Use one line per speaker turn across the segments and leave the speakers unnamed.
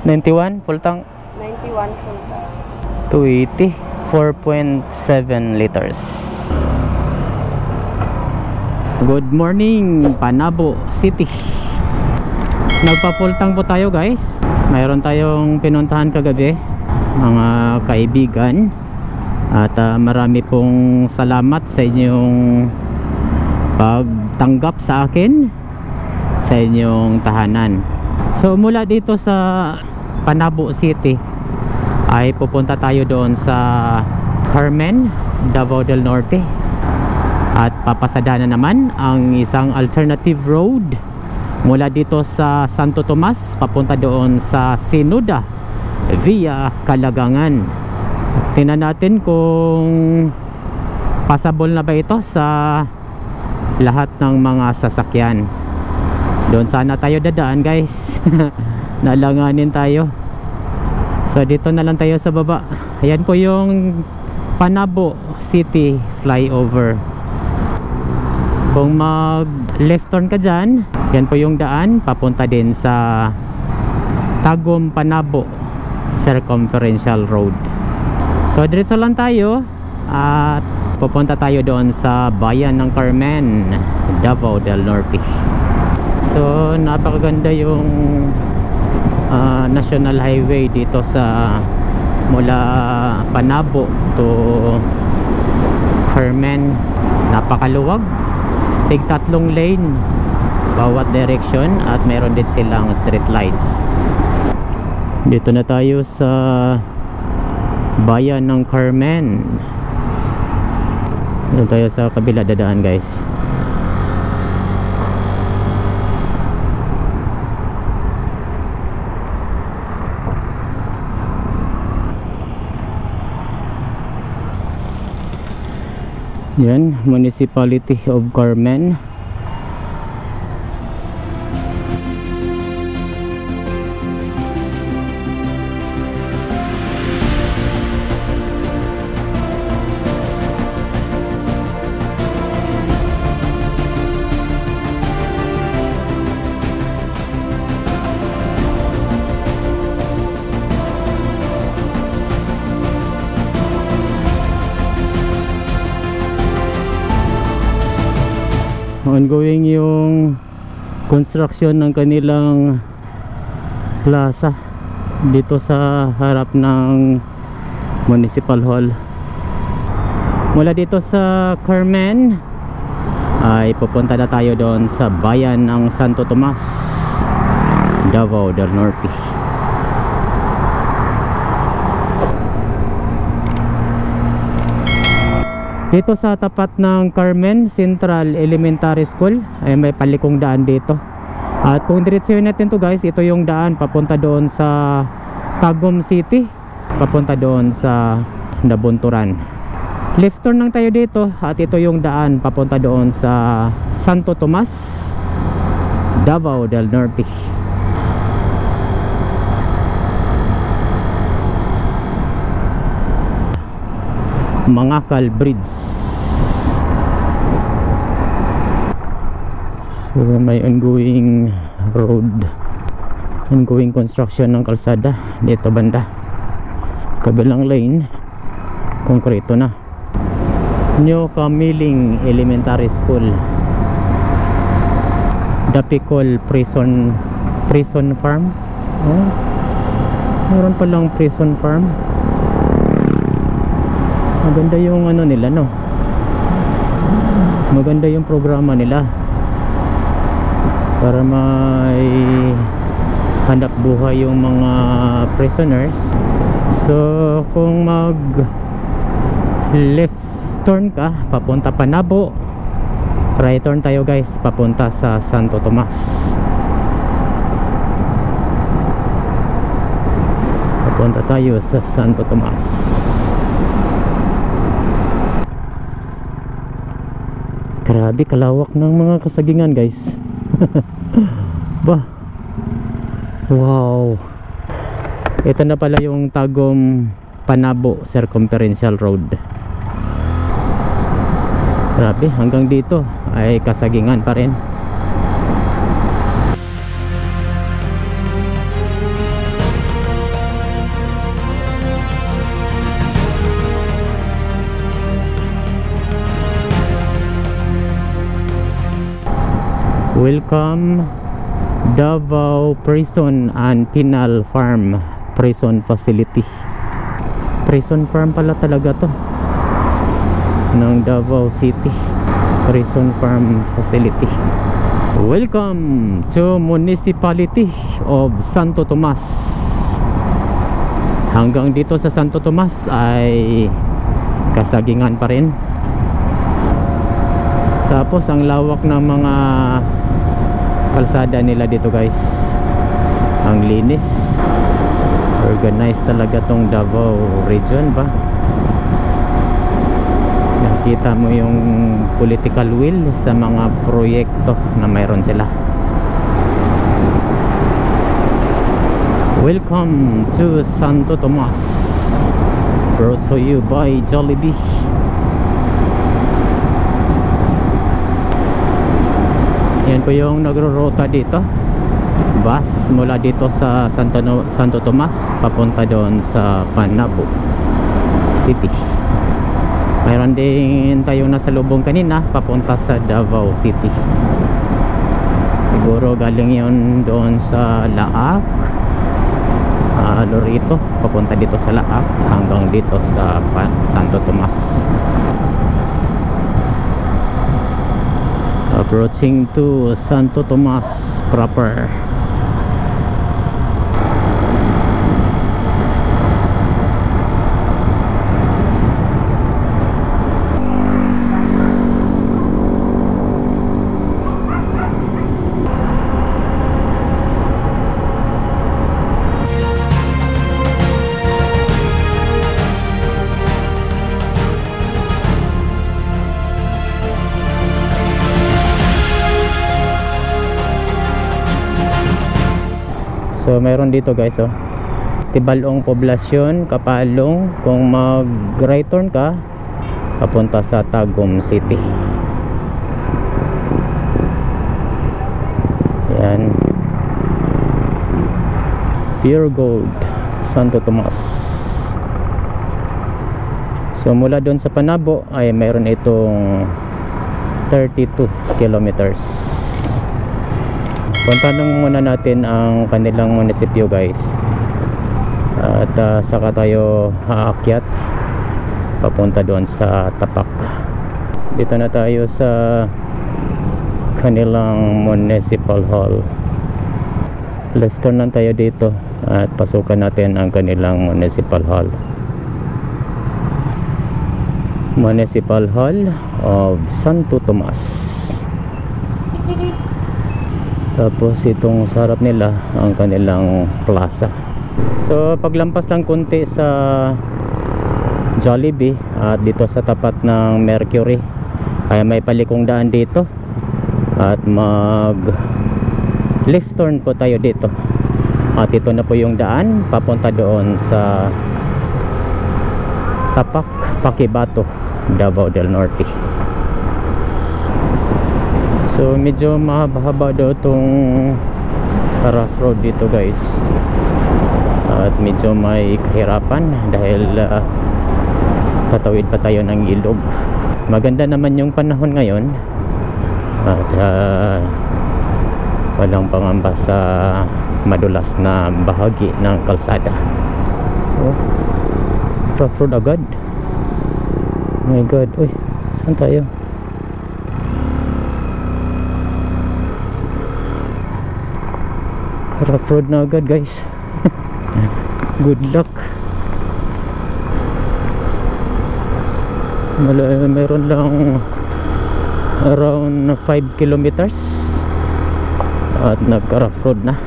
91 full tank.
91 full tank.
280, 4.7 liters. Good morning, Panabo City. Nagpa-full tank po tayo guys. Mayroon tayong pinuntahan kagabi, mga kaibigan. At marami pong salamat sa inyong pagtanggap sa akin sa inyong tahanan. So mula dito sa Panabo City ay pupunta tayo doon sa Carmen, Davao del Norte. At papasada na naman ang isang alternative road mula dito sa Santo Tomas papunta doon sa Sinuda via Calagangan. Tingnan natin kung passable na ba ito sa lahat ng mga sasakyan. Doon sana tayo dadaan guys. Nalanganin tayo. So dito na lang tayo sa baba. Ayan po yung Panabo City flyover. Kung mag left turn ka dyan, yan po yung daan papunta din sa Tagum Panabo Circumferential Road. So diretso lang tayo at pupunta tayo doon sa bayan ng Carmen, Davao del Norte. So napakaganda yung National Highway dito sa mula Panabo to Carmen. Napakaluwag, tig 3 lane bawat direction at meron din silang street lights. Dito na tayo sa bayan ng Carmen. Dito tayo sa kabila dadaan guys. Yan, Municipality of Carmen. Ongoing yung construction ng kanilang plaza dito sa harap ng Municipal Hall. Mula dito sa Carmen ay pupunta na tayo doon sa bayan ng Santo Tomas, Davao del Norte. Dito sa tapat ng Carmen Central Elementary School ay may palikong daan dito. At kung diretsuhin natin to guys, ito yung daan papunta doon sa Tagum City, papunta doon sa Nabunturan. Left turn lang tayo dito at ito yung daan papunta doon sa Santo Tomas, Davao del Norte. Mangakal Bridge. So may ongoing road, ongoing construction ng kalsada dito banda. Kabilang lane konkreto na. New Camiling Elementary School, Dapicol Prison Farm. Oh, meron palang prison farm. Maganda yung ano nila, no? Maganda yung programa nila para may hanap buhay yung mga prisoners. So kung mag left turn ka papunta Panabo, right turn tayo guys papunta sa Santo Tomas. Papunta tayo sa Santo Tomas. Grabe kalawak ng mga kasagingan guys. Bah, wow. Ito na pala yung Tagum Panabo Circumferential Road. Grabe, hanggang dito ay kasagingan pa rin. Welcome Davao Prison and Penal Farm Prison Facility. Prison farm pala talaga to ng Davao City. Prison Farm Facility. Welcome to Municipality of Santo Tomas. Hanggang dito sa Santo Tomas ay kasagingan pa rin. Tapos ang lawak ng mga kalsada nila dito guys. Ang linis. Organized talaga tong Davao region ba. Nakita mo yung political will sa mga proyekto na mayroon sila. Welcome to Santo Tomas, brought to you by Jollibee. Yan po yung nagro-rota dito. Bus mula dito sa Santo Tomas papunta doon sa Panabo City. Mayroon din tayong nasa lubong kanina papunta sa Davao City. Siguro galing yon doon sa Laak, Lorito, papunta dito sa Laak hanggang dito sa Santo Tomas. Approaching to Santo Tomas proper. So meron dito guys oh, Tibalong Poblasyon, Kapalong. Kung mag right turn ka papunta sa Tagum City. Yan, Pure Gold, Santo Tomas. So mula doon sa Panabo ay meron itong 32 kilometers. Puntahan muna natin ang kanilang munisipyo guys. At saka tayo aakyat papunta doon sa Tapak. Dito na tayo sa kanilang municipal hall. Left turn lang tayo dito at pasukan natin ang kanilang municipal hall. Municipal Hall of Santo Tomas. Tapos itong sa harap nila ang kanilang plaza. So paglampas lang konti sa Jollibee at dito sa tapat ng Mercury ay may palikong daan dito at mag left turn po tayo dito. At ito na po yung daan papunta doon sa Tapak, Paquibato, Davao del Norte. So medyo mahaba daw itong rough road dito guys. At medyo may kahirapan dahil tatawid pa tayo ng ilog. Maganda naman yung panahon ngayon. At walang pangamba sa madulas na bahagi ng kalsada. Oh, rough road agad. Oh my god. Uy, saan tayo? Rough road na agad guys. Good luck. Meron lang around 5 kilometers at nagka rough road na.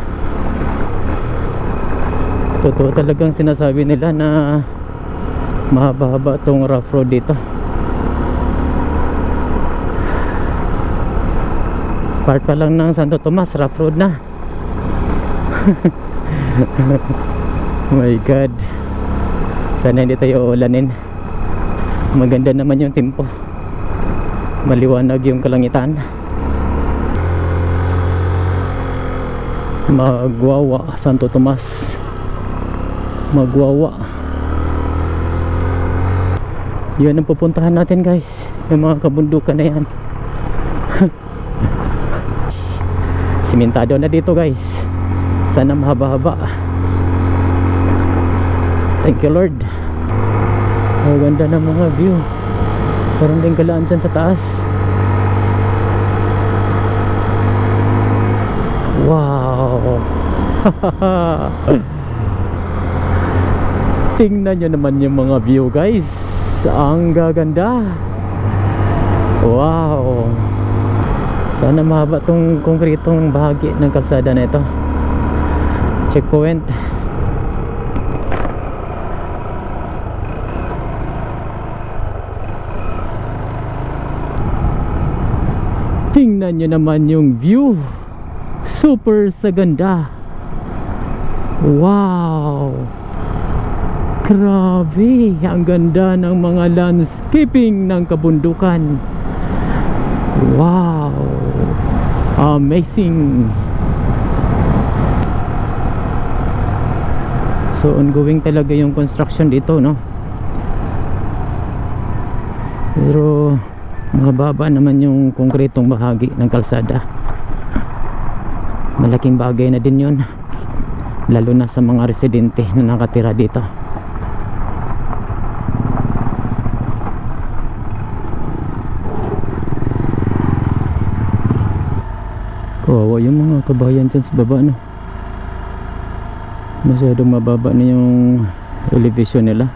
Totoo talagang sinasabi nila na mahaba-haba tong rough road dito. Part pa lang ng Santo Tomas, rough road na. Oh my god, sana hindi tayo ulanin. Maganda naman yung tempo, maliwanag yung kalangitan. Magwawa, Santo Tomas, Magwawa. Yun ang pupuntahan natin guys, yung mga kabundukan na yan. Simentado na dito guys. Sana mahaba-haba. Thank you Lord. Ang ganda ng mga view. Parang din galaan dyan sa taas. Wow. Tingnan nyo naman yung mga view guys. Ang gaganda. Wow. Sana mahaba tong konkretong bahagi ng kalsada na ito. Checkpoint. Tingnan nyo naman yung view. Super sa ganda. Wow. Grabe, ang ganda ng mga landscaping ng kabundukan. Wow. Amazing. So ongoing talaga yung construction dito, no? Pero mababa naman yung konkretong bahagi ng kalsada. Malaking bagay na din yun, lalo na sa mga residente na nakatira dito. Kawawa yung mga kabayan dyan sa baba, no? Masyadong mababa na yung elevation nila.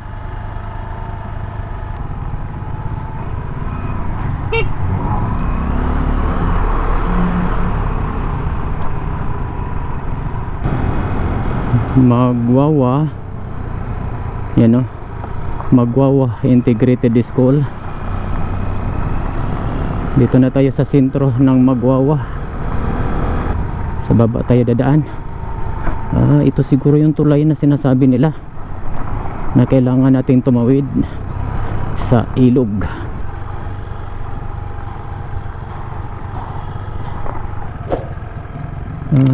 Magwawa, yan, no? Magwawa Integrated School. Dito na tayo sa sentro ng Magwawa. Sa baba tayo dadaan. Ito siguro yung tulay na sinasabi nila na kailangan nating tumawid sa ilog.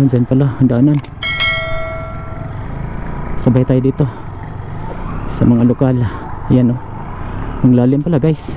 Dyan pala ang daanan. Sabay tayo dito sa mga lokal. Yan, oh. Ang lalim pala guys.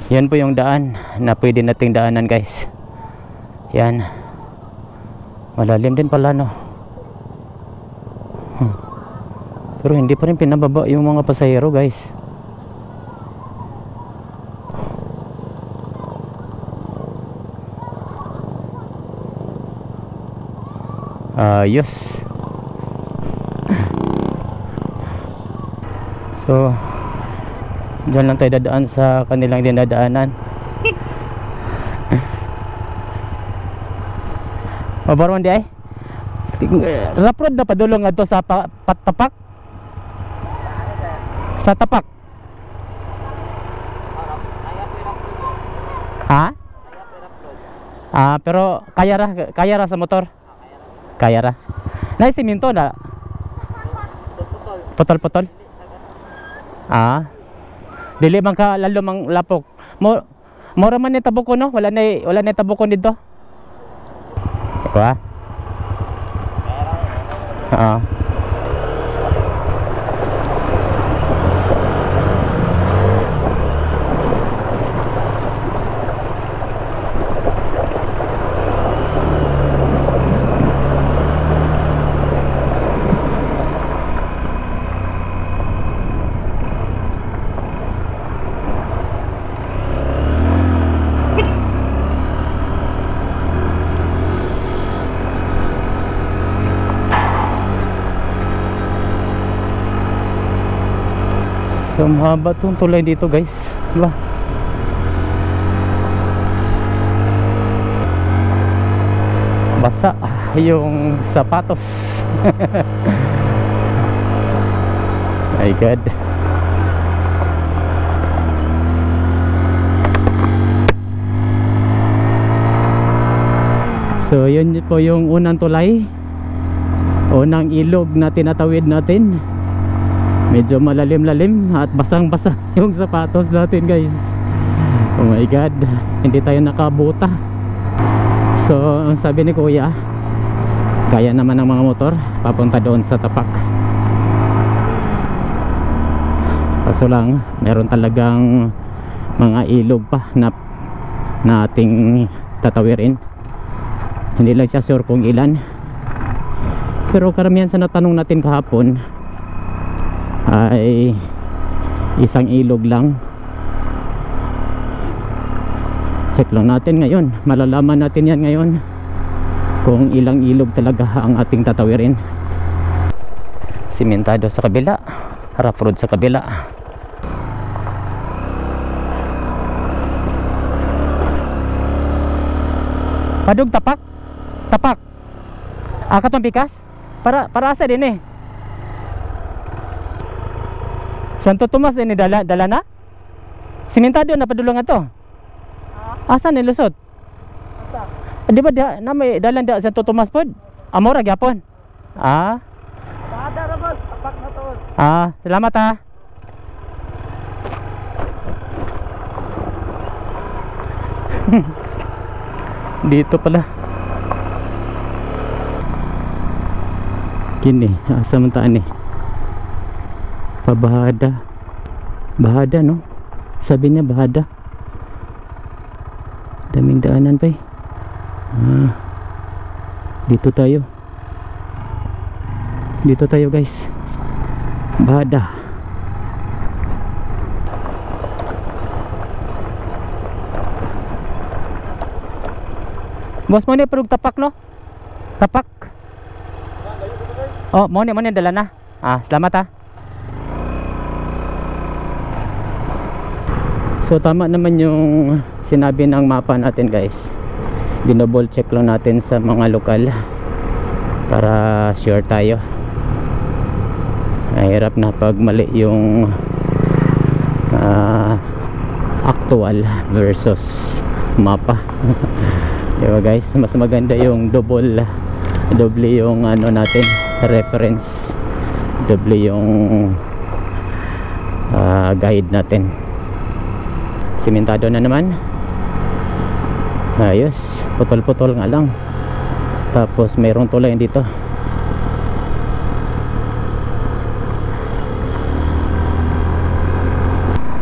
Yan po yung daan na pwede nating daanan guys. Yan. Malalim din pala, no? Pero hindi pa rin pinababa yung mga pasahero guys. Ayos. So diyan lang tayo dadaan sa kanilang dinadaanan. Mabarwan di ay? Raprod na padulong nga to sa tapak? Sa tapak? Ha? Pero kaya ra sa motor? Kaya ra. Na siminto na? Putol-putol? Dili man ka lalo mang lapok. Mora man ni tabuko, no? Wala na tabuko dito. Eko So mahaba itong tulay dito guys, diba? Basa yung sapatos. My God. So yun po yung unang tulay, unang ilog na tinatawid natin. Medyo malalim-lalim at basang-basa yung sapatos natin guys. Oh my god, hindi tayo nakabuta. So ang sabi ni kuya, kaya naman ng mga motor papunta doon sa tapak. Kaso lang meron talagang mga ilog pa na ating tatawirin. Hindi lang siya sure kung ilan, pero karamihan sa natanong natin kahapon ay isang ilog lang. Check lang natin ngayon, malalaman natin yan ngayon kung ilang ilog talaga ang ating tatawirin. Simentado sa kabila, rough road sa kabila. Padug tapak? Tapak. Katong pikas? Para asa din eh. Santo Tomas ini dala na? Simentado na padulong ato. Asa ni lusot? Asa? Di ba na may dalan da Santo Tomas pod? Amora gyapon.
Ada ra boss, tapak na to.
Salamat ha. Dito pala. Kini, asa man taan ni? Pabahada. Bahada no? Sabi niya bahada. Daming daanan pa eh. Dito tayo. Dito tayo guys. Bahada. Boss mo ni perug tapak no? Tapak. Oh, mo ni dala na. Salamat ha. So tama naman yung sinabi ng mapa natin guys. Dinouble check lang natin sa mga lokal para sure tayo. Mahirap na pag mali yung actual versus mapa. Diba guys, mas maganda yung doble yung ano natin, reference, doble yung guide natin. Simentado na naman. Ayos, putol-putol nga lang. Tapos mayroong tulay dito.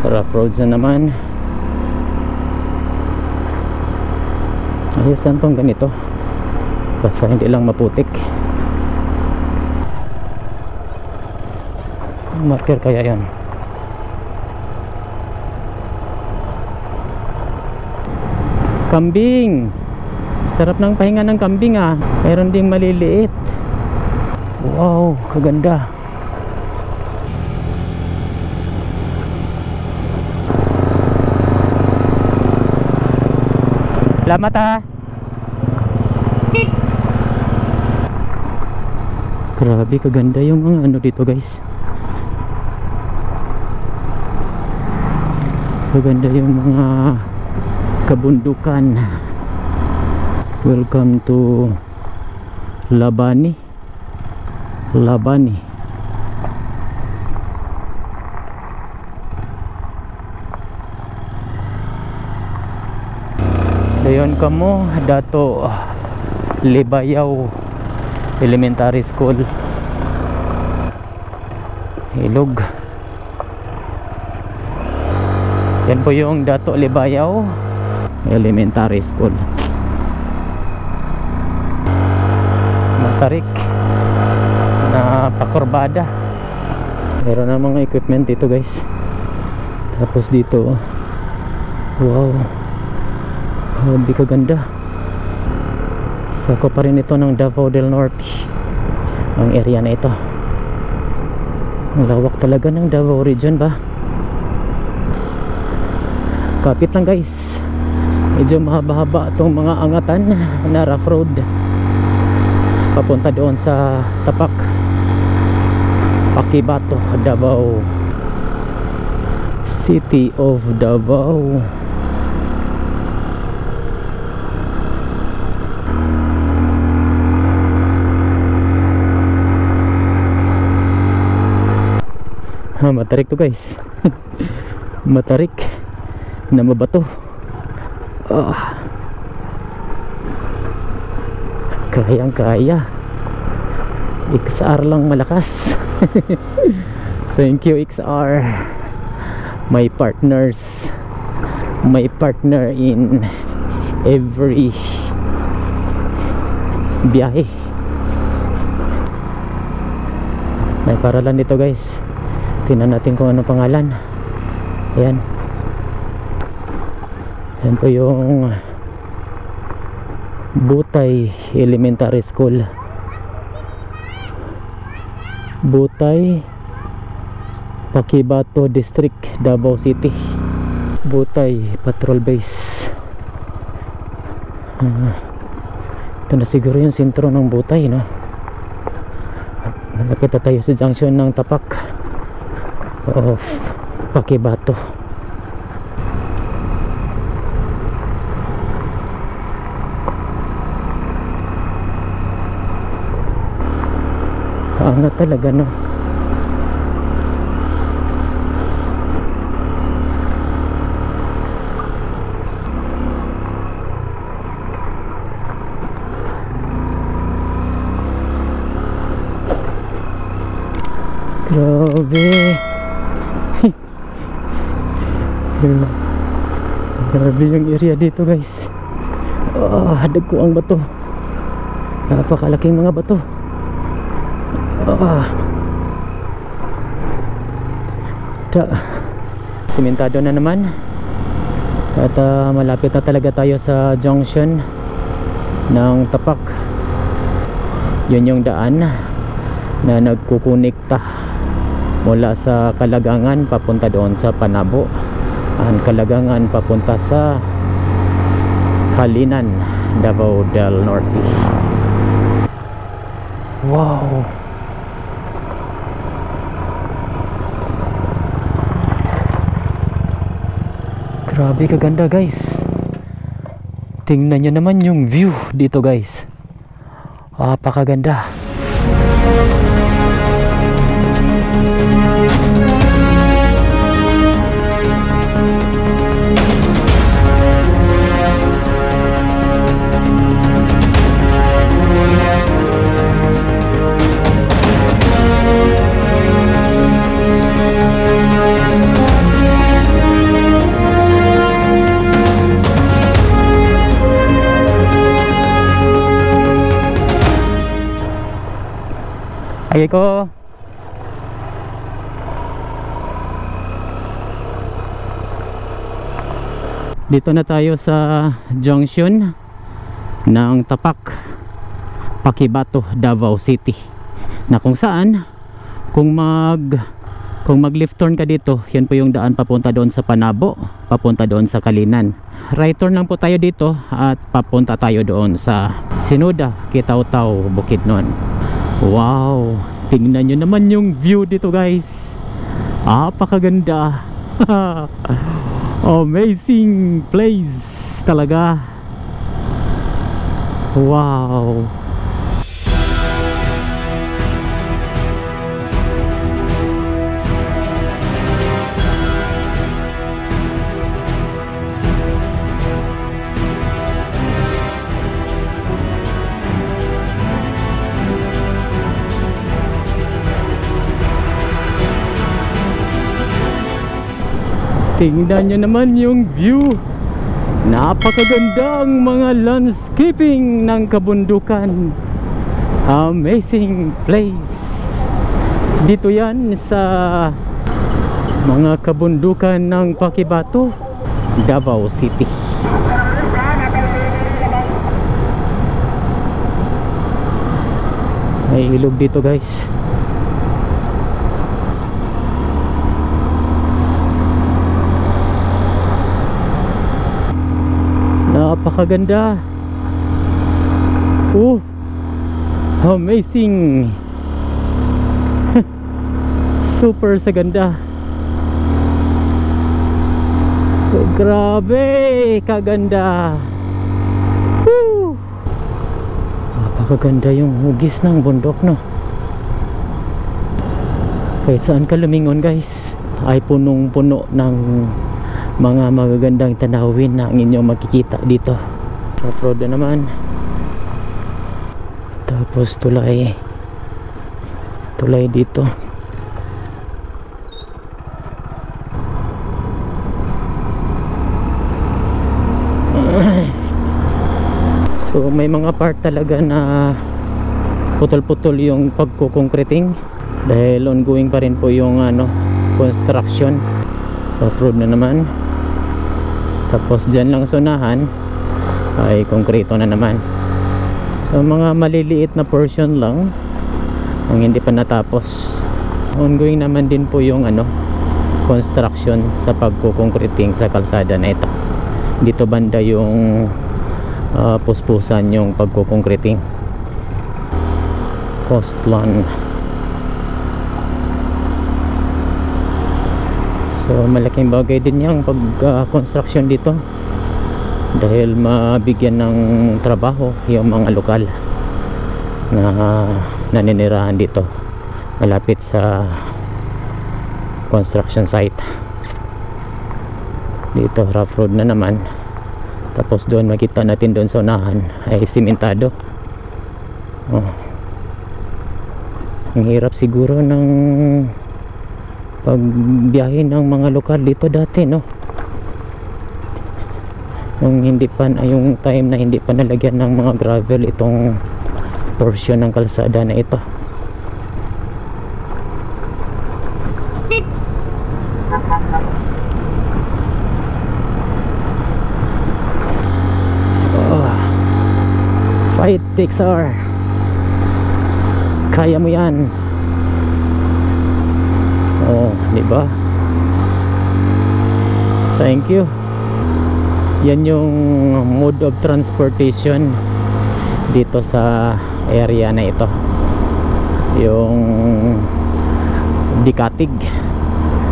Rough roads na naman. Ayos lang tong ganito, basta hindi lang maputik. Marker kaya yan. Kambing, sarap ng pahinga ng kambing mayroon ding maliliit. Wow, kaganda. Salamat ha. Grabe kaganda yung mga ano dito guys. Kaganda yung mga kabundukan. Welcome to Labani. Dayon kamo dato Libayaw Elementary School. Ilog. Yan po yung Dato Libayaw Elementary School. Matarik na pakurbada. Meron na mga equipment dito guys. Tapos dito, wow, hindi kaganda. Sako pa rin ito ng Davao del Norte, ang area na ito. Ang lawak talaga ng Davao region ba. Kapit lang guys, medyo mahaba-haba itong mga angatan na rough road papunta doon sa Tapak, Pakibato, Davao, City of Davao. Matarik to guys. Matarik na mabato. Kayang kaya. XR lang malakas. Thank you XR, my partners, my partner in every biyahe. May paralan dito guys. Tingnan natin kung ano pangalan. Ayan. Ayan po yung Butay Elementary School. Butay, Pakibato District, Davao City. Butay Patrol Base. Ito na siguro yung sentro ng Butay, no? Malapit na tayo sa junction ng tapak of Pakibato. Kaangat talaga, no? Grabe. Grabe yung area dito guys. Dagko ang bato. Napakalaking mga bato. Simentado na naman. At malapit na talaga tayo sa junction ng tapak. Yun yung daan na nagkukunikta mula sa Kalagangan papunta doon sa Panabo, ang Kalagangan papunta sa Kalinan, Davao del Norte. Wow, grabe kaganda guys. Tingnan nyo naman yung view dito guys. Apakaganda. Ay ko. Dito na tayo sa junction ng tapak Pakibato, Davao City, na kung saan kung mag left turn ka dito, yan po yung daan papunta doon sa Panabo, papunta doon sa Kalinan. Right turn lang po tayo dito at papunta tayo doon sa Sinuda, Kitaw-Taw, Bukidnon. Wow, tingnan nyo naman yung view dito guys. Apakaganda. Amazing place talaga. Wow. Tingnan nyo naman yung view. Napakagandang mga landscaping ng kabundukan. Amazing place. Dito yan sa mga kabundukan ng Pakibato, Davao City. May ilog dito guys. Napakaganda. Amazing. Super sa ganda. Grabe kaganda. Napakaganda yung hugis ng bundok, no? Kahit saan ka lumingon guys ay punong-puno ng mga magagandang tanawin na ang inyong makikita dito. Off-road na naman. Tapos tulay dito. So may mga part talaga na putol-putol yung pagkukongkreting dahil ongoing pa rin po yung construction. Off-road na naman. Tapos dyan lang sa unahan ay konkreto na naman. So mga maliliit na portion lang ang hindi pa natapos. Ongoing naman din po yung construction sa pagkukongkreting sa kalsada na ito. Dito banda yung puspusan yung pagkukongkreting. Coastline. So malaking bagay din yung pag-construction dito dahil mabigyan ng trabaho yung mga lokal na naninirahan dito malapit sa construction site. Dito rough road na naman. Tapos doon makita natin doon sa unahan ay simentado. Ang hirap siguro ng pagbiyahe ng mga lokal dito dati, no? Nung hindi pa, yung time na hindi pa nalagyan ng mga gravel itong portion ng kalsada na ito. Fight Pixar, kaya mo yan. Di ba? Thank you. Yan yung mode of transportation dito sa area na ito, yung Dikatig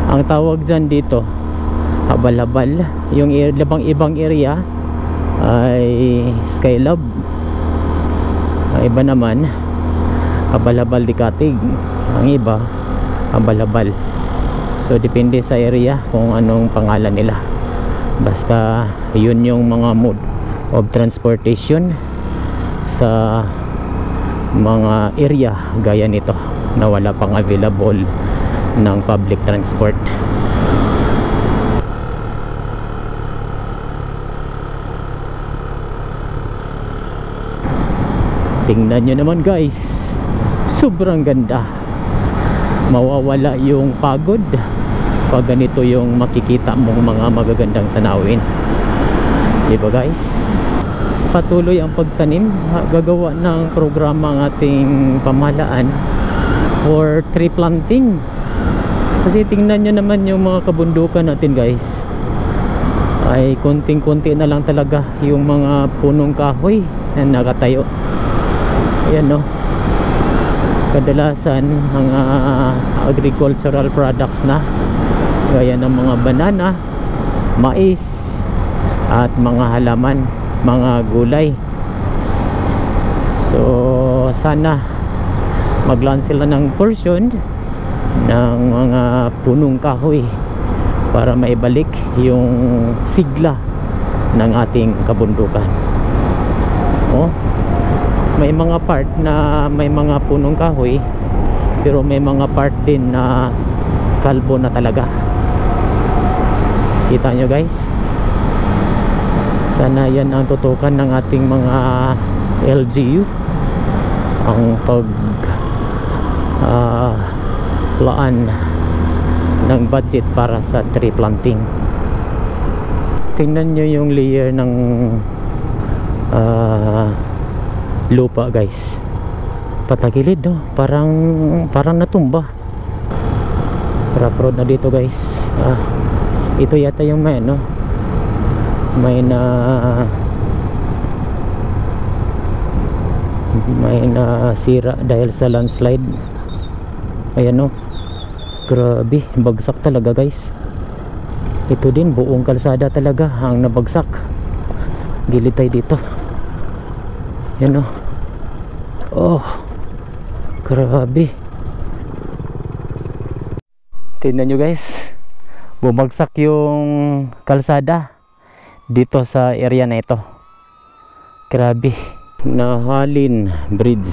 ang tawag dyan dito. Habal-habal yung ibang area ay Skylab, ang iba naman Habal-habal Dikatig, ang iba Habal-habal. So depende sa area kung anong pangalan nila. Basta yun yung mga mode of transportation sa mga area gaya nito na wala pang available ng public transport. Tingnan nyo naman guys, sobrang ganda. Mawawala yung pagod pag ganito yung makikita mong mga magagandang tanawin, diba guys? Patuloy ang pagtanim. Gagawa ng programa ang ating pamahalaan for tree planting. Kasi tingnan nyo naman yung mga kabundukan natin guys, ay konting-konti na lang talaga yung mga punong kahoy na nakatayo. Ayan, no? Kadalasan mga agricultural products na gaya ng mga banana, mais at mga halaman, mga gulay. So sana maglaan sila ng portion ng mga punong kahoy para maibalik yung sigla ng ating kabundukan. May mga part na may mga punong kahoy, pero may mga part din na kalbo na talaga. Kita nyo guys? Sana yan ang tutukan ng ating mga LGU, ang laan ng budget para sa tree planting. Tingnan nyo yung layer ng lupa guys, patagilid, no? Parang natumba. Rough road na dito guys. Ito yata yung may na sira dahil sa landslide. Ayan, no? Grabe, bagsak talaga guys. Ito din, buong kalsada talaga ang nabagsak. Gilid tayo dito. Yan, no? Oh, grabe. Tingnan nyo guys, bumagsak yung kalsada dito sa area na ito. Grabe. Nahalin Bridge.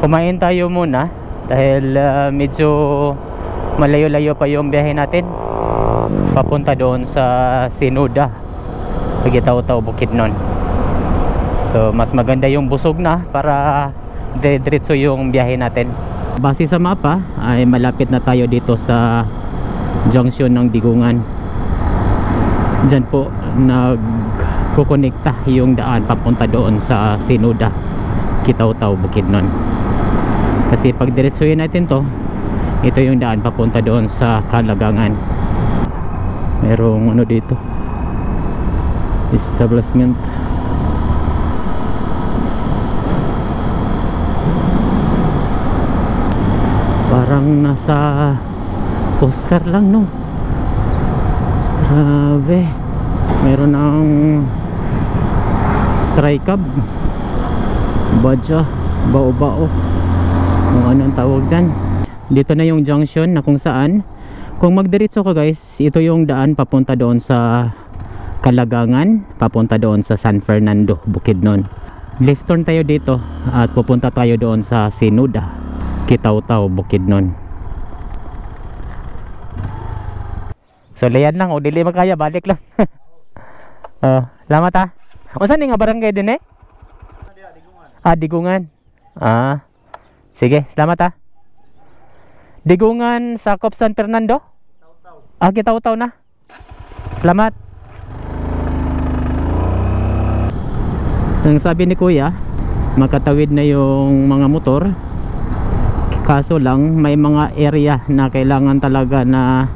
Kumain tayo muna dahil medyo malayo-layo pa yung biyahe natin papunta doon sa Sinuda, Pagitaw-Taw, Bukidnon. So mas maganda yung busog na para diretso yung biyahe natin. Base sa mapa ay malapit na tayo dito sa junction ng Digungan. Diyan po nagkukonekta yung daan papunta doon sa Sinuda, Kitaw-Taw, Bukidnon. Kasi pag diretsuhin natin to, ito yung daan papunta doon sa Kalagangan. Merong ano dito, establishment. Parang nasa poster lang, no? Grabe. Meron ng tricab, badya, bao-bao, kung ano ang tawag dyan. Dito na yung junction na kung saan, kung magdiretso ka guys, ito yung daan papunta doon sa Kalagangan, papunta doon sa San Fernando, Bukidnon. Left turn tayo dito at pupunta tayo doon sa Sinuda, Kitaw-Taw, Bukidnon. So layan lang, o dili makaya, balik lang. Salamat ha. O saan nga barangay din eh? Digungan. Sige, salamat ha. Digungan, sakop San Fernando? Kitaw-Taw na. Salamat. Ang sabi ni kuya, makatawid na yung mga motor. Kaso lang, may mga area na kailangan talaga na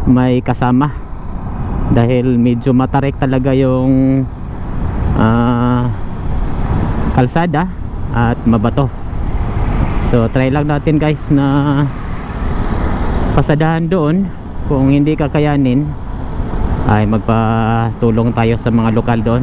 may kasama. Dahil medyo matarik talaga yung kalsada at mabato. So try lang natin guys na pasadahan doon. Kung hindi kakayanin ay magpatulong tayo sa mga lokal doon.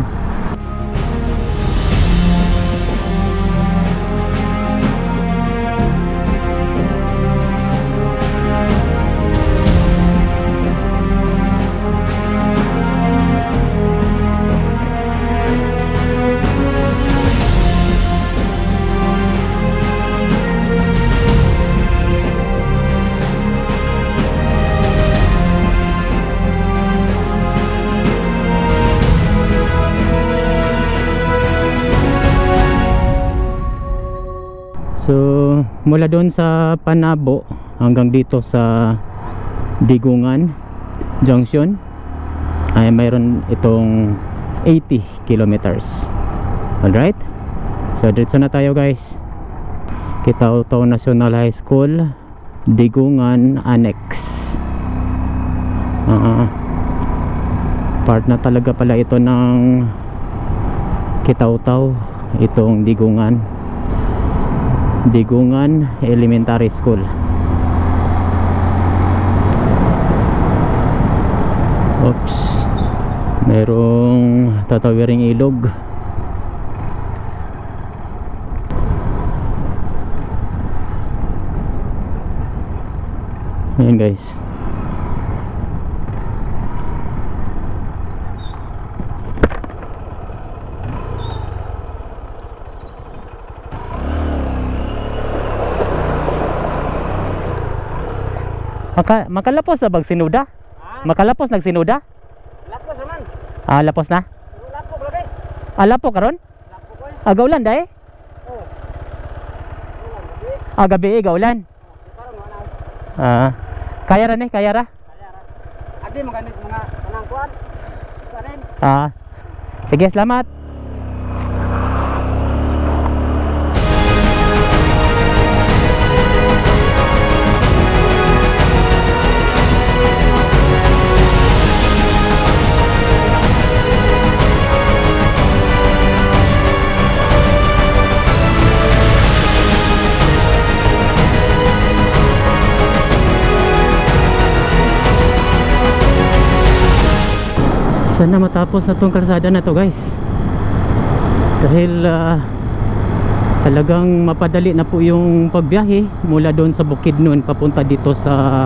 So mula doon sa Panabo hanggang dito sa Digungan Junction ay mayroon itong 80 kilometers. Alright, so diretso na tayo guys. Kitaw-Taw National High School, Digungan Annex. Part na talaga pala ito ng Kitaw-Taw, itong Digungan Elementary School. Oops, merong tatawiring ilog. Ayan guys. Makalapos na bag Sinuda? Makalapos nagsinuda?
Lapos naman.
Lapos na?
Lapos lagi.
Lapo karon?
Lapos ko.
Gaulan dahi?
Oh.
Gabi gaulan. Kaya ra ni, kaya ra?
Adi maganit mga kanangkuan. Isa rin.
Sige, salamat. Sana matapos na tong kalsada na to guys, dahil talagang mapadali na po yung pagbiyahe mula doon sa Bukidnon papunta dito sa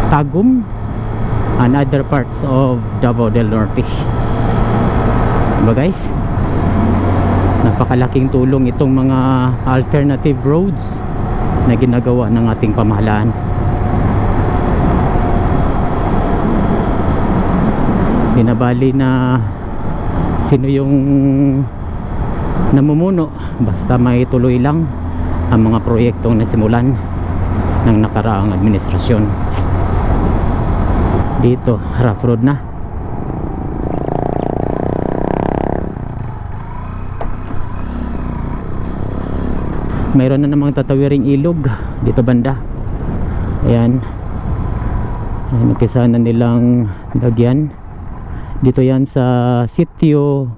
Tagum and other parts of Davao del Norte. Diba guys, napakalaking tulong itong mga alternative roads na ginagawa ng ating pamahalaan. Binabali na sino yung namumuno, basta may tuloy lang ang mga proyektong nasimulan ng nakaraang administrasyon. Dito rough road na. Mayroon na namang tatawiring ilog dito banda. Ayan, umpisahan na nilang lagyan. Dito yan sa Sitio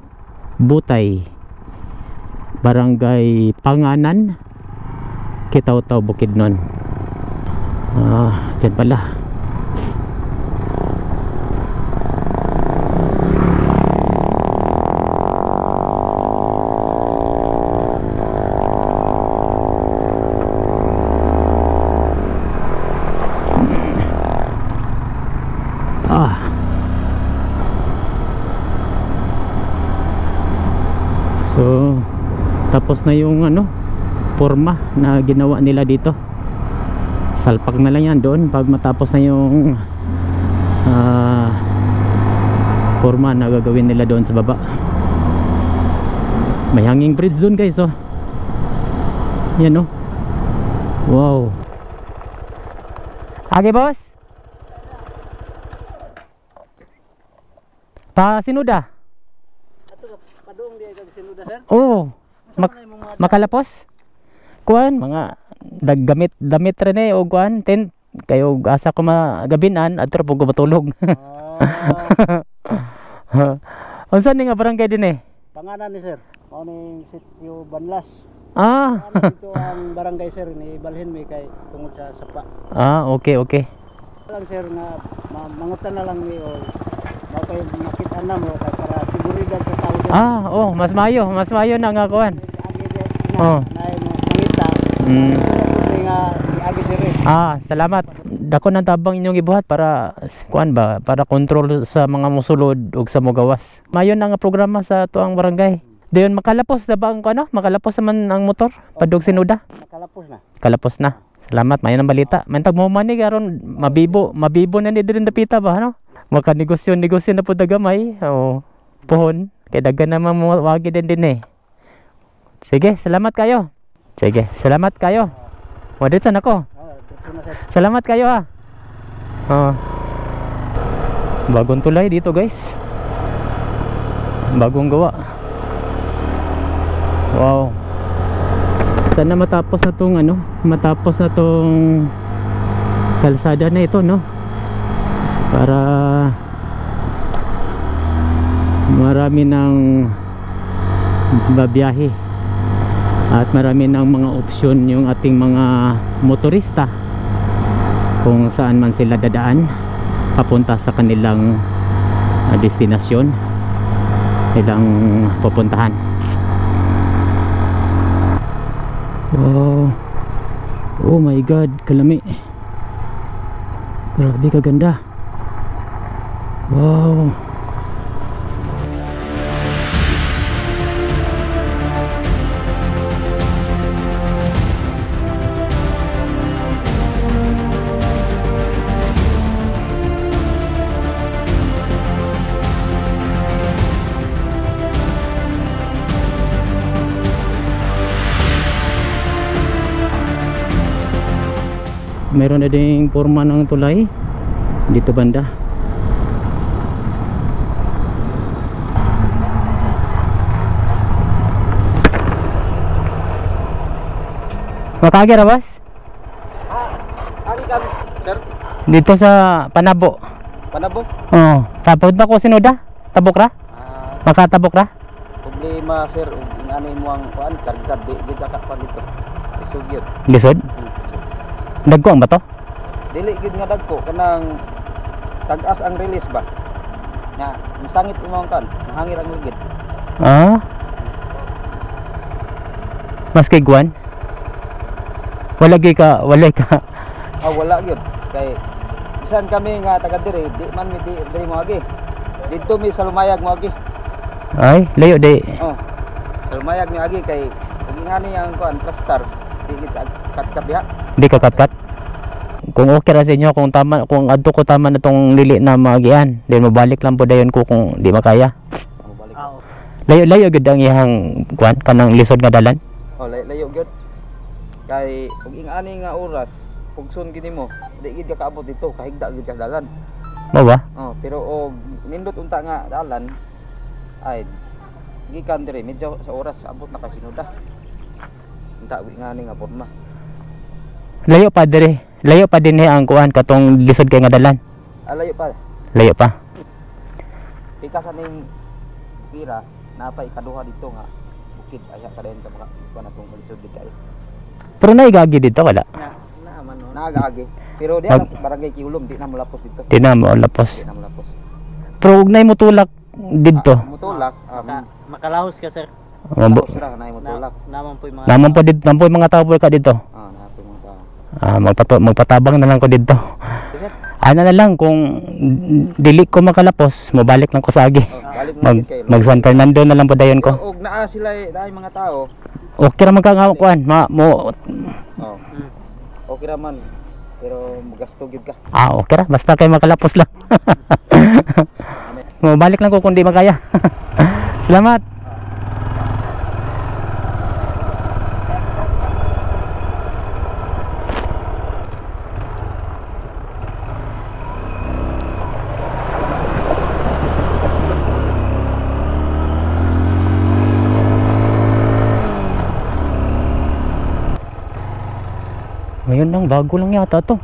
Butay, Barangay Panganan, Kitaw-Taw, Bukidnon. Dyan pala. So tapos na yung forma na ginawa nila dito. Salpak na lang yan doon pag matapos na yung forma na gagawin nila doon sa baba. May hanging bridge doon guys, oh. Yan, oh. Wow. Age boss, pa sinuda.
Padung dia kag sinuda sir.
Oh, makalapos. Kuan mga damit rin o kuan tent kayo asa ko magabinan adto po ko matulog. Unsa ni nga barangay din
Panganan ni sir. Mao ning Sitio Banlas. Ito ang barangay sir ni balhin mi kay tungod sa sapa.
Okay.
Lang sir nga mangutan na lang mi o kay makita na mo para seguridad sa tao sir.
Mas mayo na nga kuan.
Mangita. Agi dire.
Salamat. Dako nang tabang inyong ibuhat para kuan ba, para kontrol sa mga musulod ug sa mogawas. Mayo na nga programa sa tuang barangay. Dayon makalapos na ba ang makalapos naman ang motor padug sinuda? Kalapos na. Salamat, mayo nang balita. Mantag mo man ni karon mabibo na ni diri dapita ba Makanegosyo na po dagamay. Pohon kay daghan naman mo wagi din. Sige, salamat kayo. Wadit san ako. Salamat kayo ha. Bagong tulay dito guys. Bagong gawa. Wow. Sana matapos na tong kalsada na ito para marami ng babiyahe at marami ng mga opsyon yung ating mga motorista kung saan man sila dadaan papunta sa kanilang destinasyon, silang pupuntahan. Wow. Oh my god, kalami. Grabe kaganda. Wow. Meron na ding forma ng tulay dito banda. Makagera boss?
Ari kan sir.
Dito sa Panabo. Tapos ba ko sinuda? Tabok ra? Makatabok ra?
Problema sir, ani mo ang kuan kargad di gid ka pa dito. Isugyot.
Lisod? Dagko ang bato?
Dili gid nga dagko kanang
tagas ang release ba. Nya, masangit imong kan, hangir ang ligid.
Ah? Mas kay Guan? Wala ka.
Wala gyud. Kay bisan kami nga taga diri, di man mi diri mo agi. Dito mi sa Lumayag mo agi.
Ay, layo di.
Oh. Sa Lumayag mi agi kay ngani ang kuan plaster. Di kita kat-kat diha.
Di ka kat-kat? Kung okay ra sa inyo, kung tama, kung adto ko tama na tong lili na maagian, then mabalik lang po dayon ko kung di makaya.
Balik.
Layo gud ang ihang kuan kanang lisod nga dalan.
Oh, layo gyud. Kay ug ingani nga oras, pugson gini mo, di gid ka kaabot dito, kahigda gid ka dalan.
Mo ba?
Oh, pero og nindot unta nga dalan ay gikan diri medyo sa oras abot na ka sinuda. Unta ingani nga porma.
Layo pa dire. Layo pa din ang kuan katong lisod kay nga dalan.
Layo pa.
Layo pa.
Pika sa ning pira, napay ikaduha dito nga bukid aya ka dayon ka mga kuan atong lisod gid kay.
Pero naigagi dito wala.
Naman no. Naagaagi. Pero diha sa barangay Kiulom di na molapos dito.
Di na mo lapos.
Di na molapos.
Pero ug nay mutulak didto.
Mutulak.
Makalahos ka sir.
Sira na mutulak.
Naman po yung mga
Naman po dito, naman po yung mga tao ka dito.
Napoy mga tao.
Magpatabang na lang ko dito.
Sige.
Ano na lang kung dili ko makalapos, mabalik lang ko sa agi.
Balik na kay.
Mag San Fernando na lang po dayon ko.
Og naa sila daay mga tao.
Okay ra man ka nga kuan, mo.
Okay ra man. Pero magasto gid ka.
Okay ra, basta kay makalapos lang. Mabalik lang ko kung di makaya. Salamat. Ngayon lang, bago lang yata to.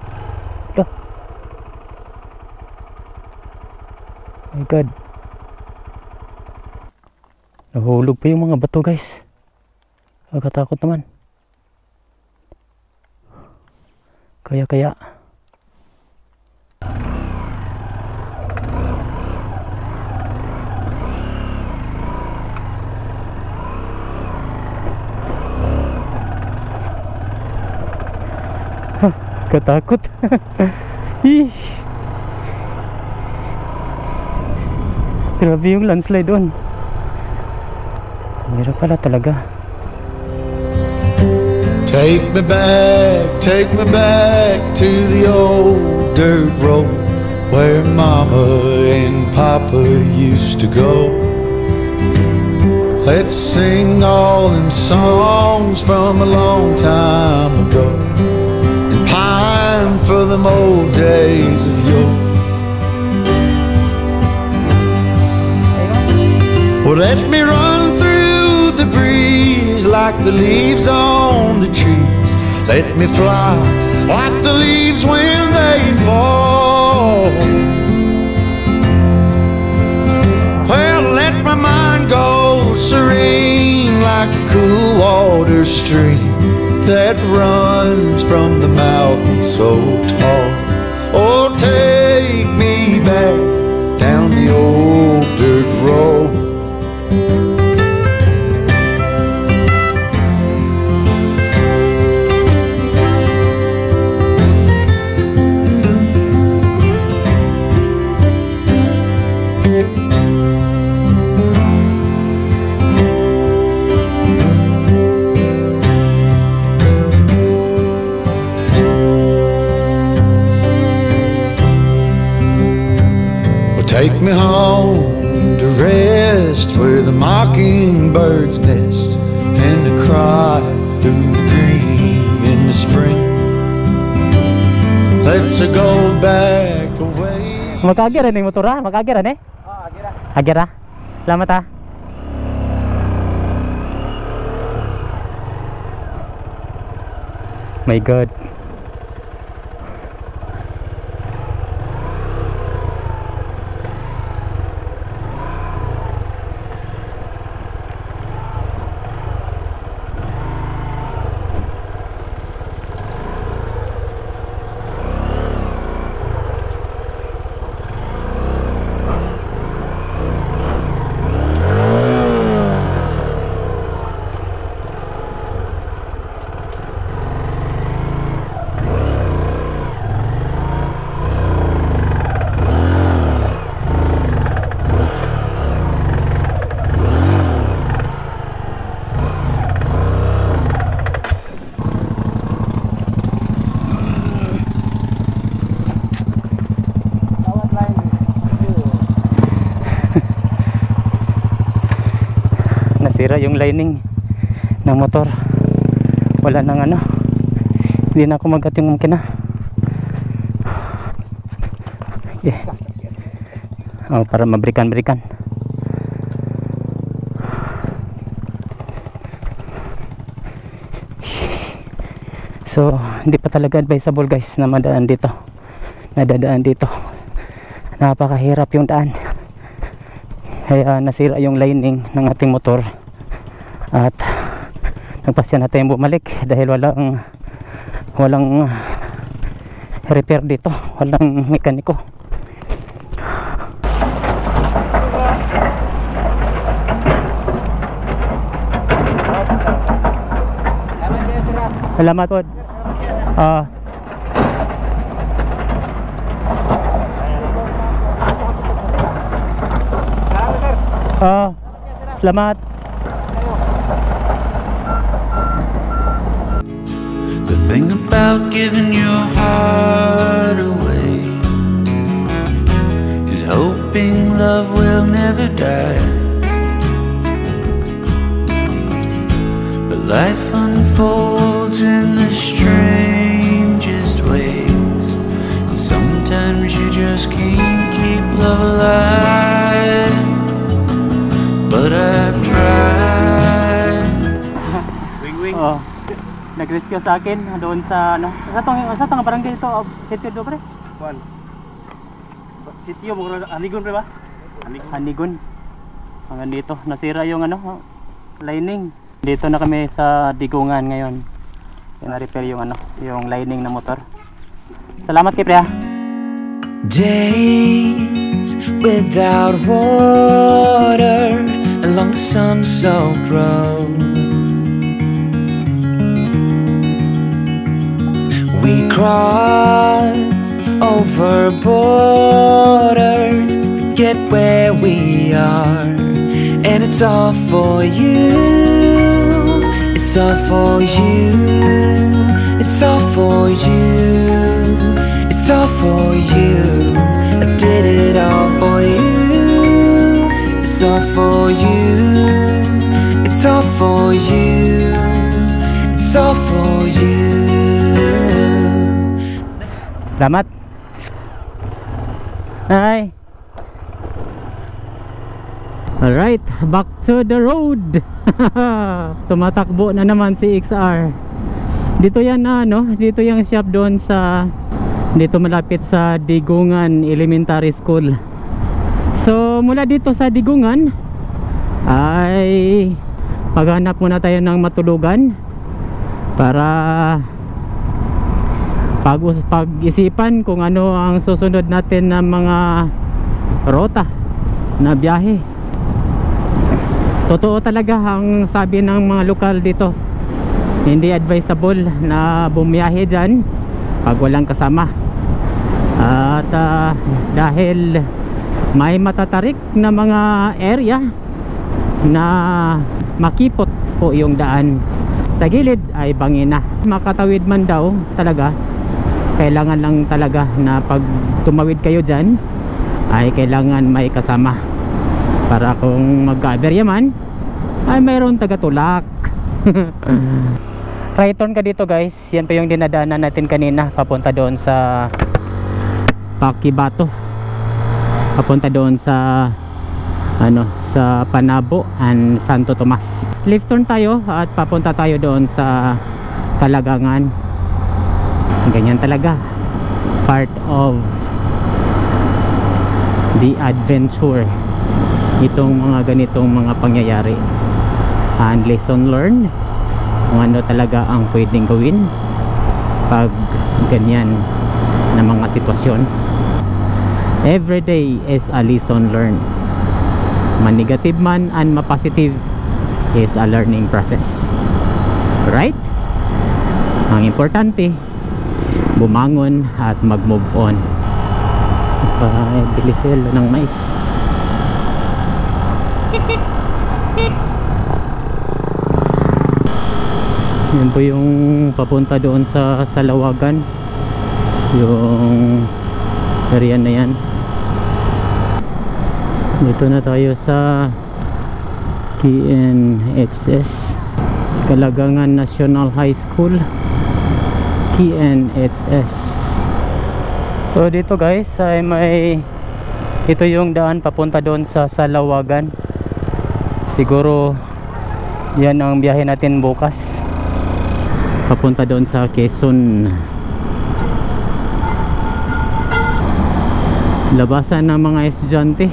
Ito. My God. Nahulog pa yung mga bato guys. Nakatakot naman. Kaya. Katakot. Grabe yung landslide doon. Meron pala talaga.
Take me back to the old dirt road where Mama and Papa used to go. Let's sing all them songs from a long time ago and pine for them old days of yore. Well, let me run through the breeze like the leaves on the trees. Let me fly like the leaves when they fall. Well, let my mind go serene like a cool water stream that runs from the mountain so tall. Oh, take me back down the old dirt road. Take me home to rest where the mockingbirds nest and to cry through the green in the spring. Let's go back away.
Makagira ni motor ha? Makagira ni?
Agira.
Agira. Salamat ha. My God. lining ng motor. Wala nang ano, hindi na ako magat yung makina. Okay. Oh, para mabrikan-brikan. So hindi pa talaga advisable guys na madaan dito, nadadaan dito. Napakahirap yung daan, kaya nasira yung lining ng ating motor at nagpasya na tayong bumalik dahil walang repair dito, walang mekaniko. Salamat po. Selamat.
The thing about giving your heart away is hoping love will never die. But life unfolds in the strangest ways, and sometimes you just can't keep love alive. But I've tried.
Wing-wing. Oh. Nag-rescue sa akin doon sa ano. Sa tong barangay ito, sitio do pre.
Kuan. Sitio mo Anigon pre ba?
Anigon. Hanggang dito nasira yung ano, lining. Dito na kami sa Digungan ngayon. Na-repair yung ano, yung lining ng motor. Salamat kay pre ha.
Days without water along the sun-soaked road, we crossed over borders to get where we are, and it's all for you, it's all for you, it's all for you, it's all for you. I did it all for you. It's all for you. It's all for you. It's all for you.
Salamat. Hi. Alright, back to the road. Tumatakbo na naman si XR. Dito yan ano, dito yung shop doon sa, dito malapit sa Digungan Elementary School. So mula dito sa Digungan ay maghanap muna tayo ng matulugan para pag-isipan kung ano ang susunod natin na mga rota na biyahe. Totoo talaga ang sabi ng mga lokal dito, hindi advisable na bumiyahe dyan pag walang kasama. At dahil may matatarik na mga area na makipot po yung daan, sa gilid ay bangina. Makatawid man daw talaga, kailangan lang talaga na pag tumawid kayo dyan ay kailangan may kasama para kung magka-aberya man ay mayroon tagatulak. Right turn ka dito guys, yan pa yung dinadaanan natin kanina papunta doon sa Pakibato, papunta doon sa ano, sa Panabo and Santo Tomas. Left turn tayo at papunta tayo doon sa Kalagangan. Ganyan talaga, part of the adventure itong mga ganitong mga pangyayari, and lesson learned kung ano talaga ang pwedeng gawin pag ganyan na mga sitwasyon. Every day is a lesson learned. Man-negative man and ma-positive is a learning process, right? Ang importante, bumangon at mag-move on. Bilisel ng mais. Yan po yung papunta doon sa Salawagan, yung area na yan. Dito na tayo sa KNHS, Kalagangan National High School, KNHS. So dito guys ay ito yung daan papunta doon sa Salawagan. Siguro yan ang biyahe natin bukas, papunta doon sa Quezon. Labasan ng mga estudyante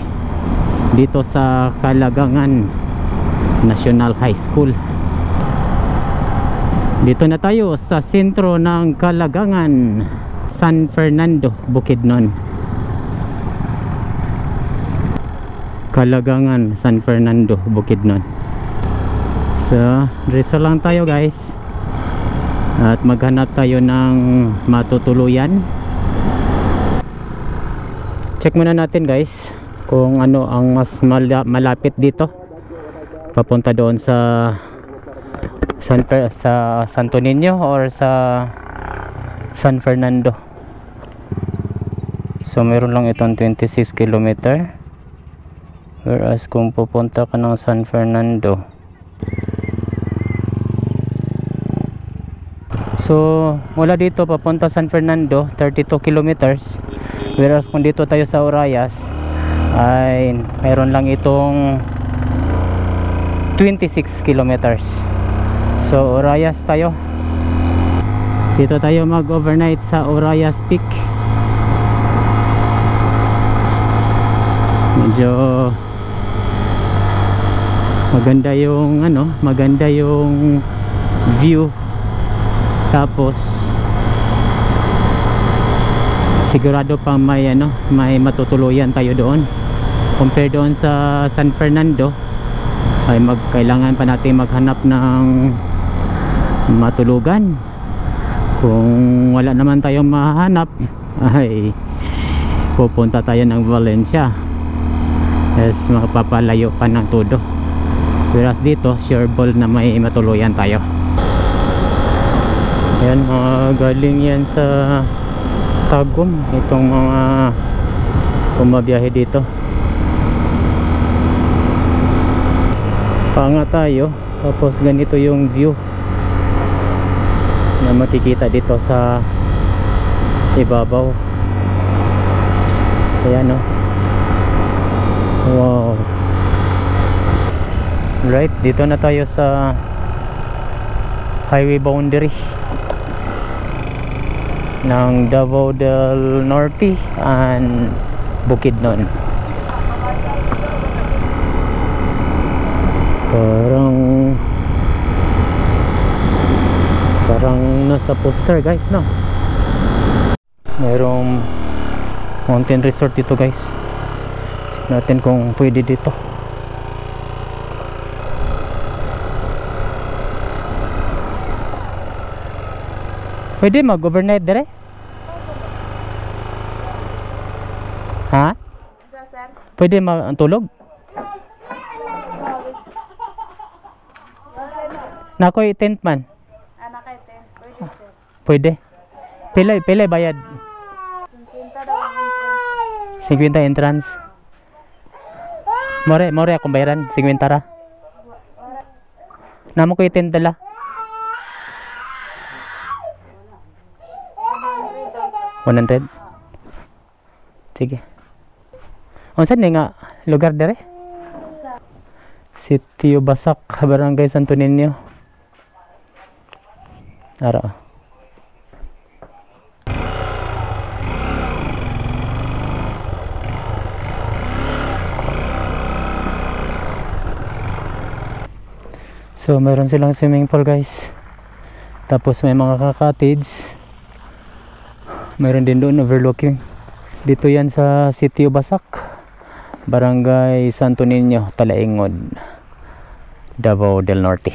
dito sa Kalagangan National High School. Dito na tayo sa sentro ng Kalagangan, San Fernando, Bukidnon. Kalagangan, San Fernando, Bukidnon. So diretso lang tayo guys at maghanap tayo ng matutuluyan. Check muna natin guys kung ano ang mas malapit dito papunta doon sa Santo Niño or sa San Fernando. So meron lang itong 26 km, whereas kung pupunta ka ng San Fernando, so mula dito papunta San Fernando 32 kilometers, whereas kung dito tayo sa Orayas ay mayroon lang itong 26 kilometers. So Orayas tayo, dito tayo mag overnight sa Orayas Peak. Medyo maganda yung maganda yung view, tapos sigurado pa may matutuluyan tayo doon. Compare doon sa San Fernando ay kailangan pa natin maghanap ng matulugan. Kung wala naman tayong mahanap ay pupunta tayo ng Valencia, yes, mapapalayo pa ng todo. Whereas dito sure ball na may matuluyan tayo. Yan, galing yan sa Tagum, itong mga pumabiyahe dito. Panga tayo, tapos ganito yung view na makikita dito sa ibabaw. Ayan, wow. Right, dito na tayo sa highway boundary ng Davao del Norte and Bukidnon. Parang nasa poster guys, no? Mayroong mountain resort dito guys. Check natin kung pwede dito. Pwede mag-overnight dire? Ha? Pwede mag-tulog? Nakoy tent man.
Nakay tent. Pwede sir.
Pwede. Pila bayad? 50 entrance. More akong bayaran 50 ra. Namo ko tent dala. 100. Sige. Unsan ni nga lugar dire? Sitio Basak, Barangay Santo Niño. Ara. So meron silang swimming pool guys. Tapos may mga ka-cottage. Meron din doon overlooking. Dito yan sa Sitio Basak, Barangay Santo Niño, Talaingod, Davao del Norte.